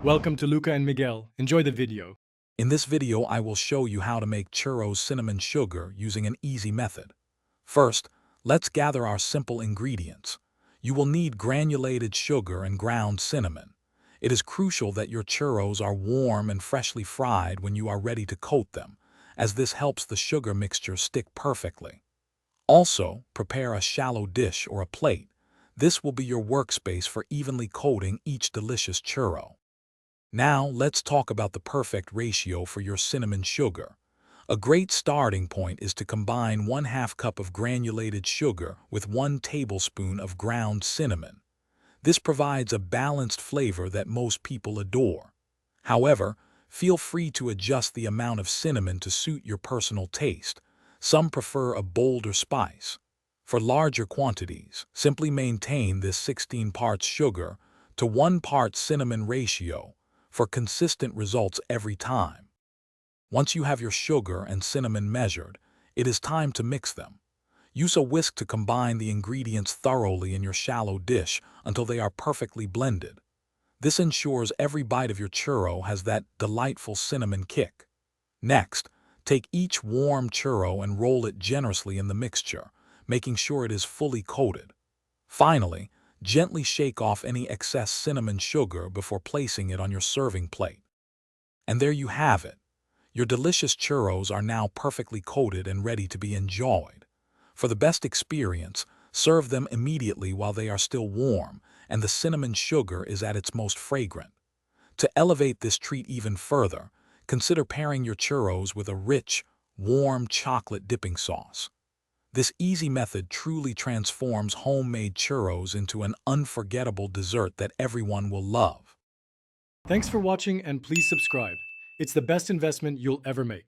Welcome to Luca and Miguel. Enjoy the video. In this video, I will show you how to make churros cinnamon sugar using an easy method. First, let's gather our simple ingredients. You will need granulated sugar and ground cinnamon. It is crucial that your churros are warm and freshly fried when you are ready to coat them, as this helps the sugar mixture stick perfectly. Also, prepare a shallow dish or a plate. This will be your workspace for evenly coating each delicious churro. Now, let's talk about the perfect ratio for your cinnamon sugar. A great starting point is to combine 1/2 cup of granulated sugar with 1 tablespoon of ground cinnamon. This provides a balanced flavor that most people adore. However, feel free to adjust the amount of cinnamon to suit your personal taste. Some prefer a bolder spice. For larger quantities, simply maintain this 16 parts sugar to 1 part cinnamon ratio for consistent results every time. Once you have your sugar and cinnamon measured, it is time to mix them. Use a whisk to combine the ingredients thoroughly in your shallow dish until they are perfectly blended. This ensures every bite of your churro has that delightful cinnamon kick. Next, take each warm churro and roll it generously in the mixture, making sure it is fully coated. Finally, gently shake off any excess cinnamon sugar before placing it on your serving plate. And there you have it. Your delicious churros are now perfectly coated and ready to be enjoyed. For the best experience, serve them immediately while they are still warm and the cinnamon sugar is at its most fragrant. To elevate this treat even further, consider pairing your churros with a rich, warm chocolate dipping sauce. This easy method truly transforms homemade churros into an unforgettable dessert that everyone will love. Thanks for watching and please subscribe. It's the best investment you'll ever make.